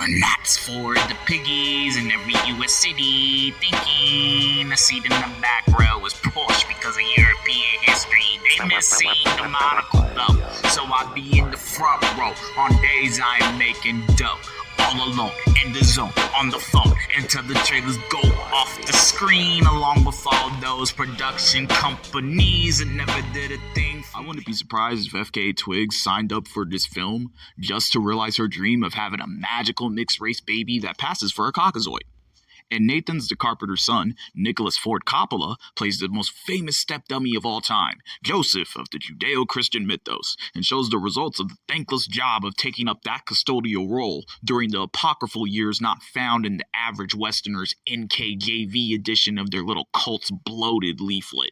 And that's for the piggies in every US city thinking a seat in the back row is Porsche because of European history. They miss seeing the monocle though, so I be in the front row on days I'm making dough. All alone, in the zone, on the phone, until the trailers go off the screen, along with all those production companies that never did a thing. I wouldn't be surprised if FKA Twigs signed up for this film just to realize her dream of having a magical mixed-race baby that passes for a Caucasoid. And Nathan's the Carpenter's son, Nicholas Ford Coppola, plays the most famous step-dummy of all time, Joseph of the Judeo-Christian mythos, and shows the results of the thankless job of taking up that custodial role during the apocryphal years not found in the average Westerner's NKJV edition of their little cult's bloated leaflet.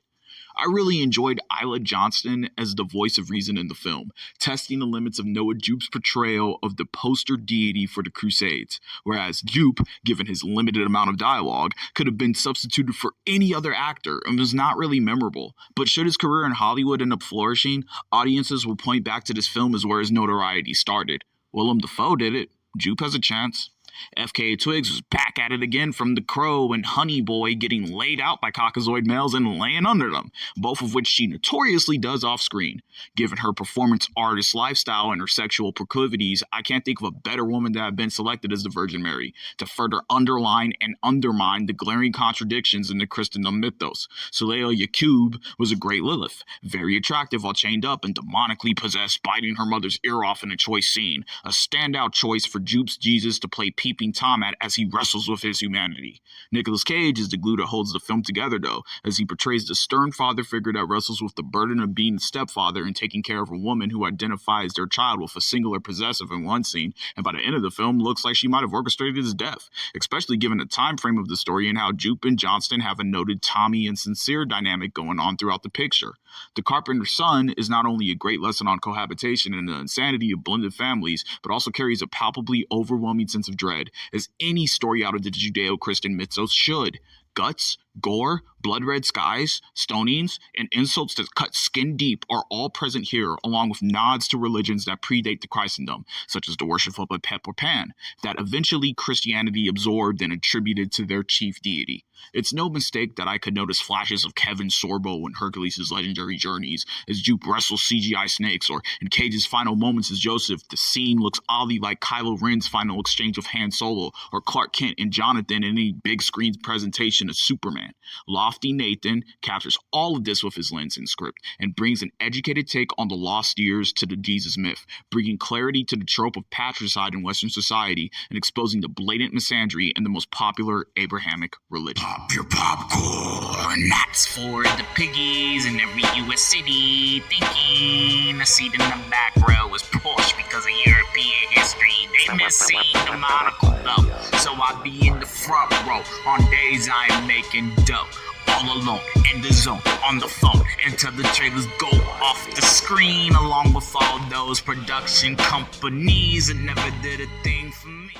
I really enjoyed Isla Johnston as the voice of reason in the film, testing the limits of Noah Jupe's portrayal of the poster deity for the Crusades, whereas Jupe, given his limited amount of dialogue, could have been substituted for any other actor and was not really memorable. But should his career in Hollywood end up flourishing, audiences will point back to this film as where his notoriety started. Willem Dafoe did it. Jupe has a chance. FKA Twigs was back at it again from The Crow and Honey Boy getting laid out by Caucasoid males and laying under them, both of which she notoriously does off screen. Given her performance artist lifestyle and her sexual proclivities, I can't think of a better woman to have been selected as the Virgin Mary, to further underline and undermine the glaring contradictions in the Christendom mythos. Suleya Yaqub was a great Lilith, very attractive while chained up and demonically possessed, biting her mother's ear off in a choice scene, a standout choice for Jupe's Jesus to play Peeping Tom at as he wrestles with his humanity. Nicolas Cage is the glue that holds the film together, though, as he portrays the stern father figure that wrestles with the burden of being a stepfather and taking care of a woman who identifies their child with a singular possessive in one scene, and by the end of the film looks like she might have orchestrated his death, especially given the time frame of the story and how Jupe and Johnston have a noted Tommy and Sincere dynamic going on throughout the picture. The Carpenter's Son is not only a great lesson on cohabitation and the insanity of blended families, but also carries a palpably overwhelming sense of dread, as any story out of the Judeo-Christian mythos should. Guts, gore, blood-red skies, stonings, and insults that cut skin deep are all present here, along with nods to religions that predate the Christendom, such as the worship of Pep or Pan, that eventually Christianity absorbed and attributed to their chief deity. It's no mistake that I could notice flashes of Kevin Sorbo in Hercules' legendary journeys as Jupe wrestles CGI snakes, or in Cage's final moments as Joseph, the scene looks oddly like Kylo Ren's final exchange with Han Solo, or Clark Kent and Jonathan in any big screen presentation of Superman. Lofty Nathan captures all of this with his lens and script, and brings an educated take on the lost years to the Jesus myth, bringing clarity to the trope of patricide in Western society and exposing the blatant misandry in the most popular Abrahamic religion. Pop your popcorn. That's for the piggies in every US city thinking a seat in the back row is Porsche because of European history. They miss seeing the monocle though, so I be in the front row on days I'm making dough. All alone, in the zone, on the phone, until the trailers go off the screen, along with all those production companies that never did a thing for me.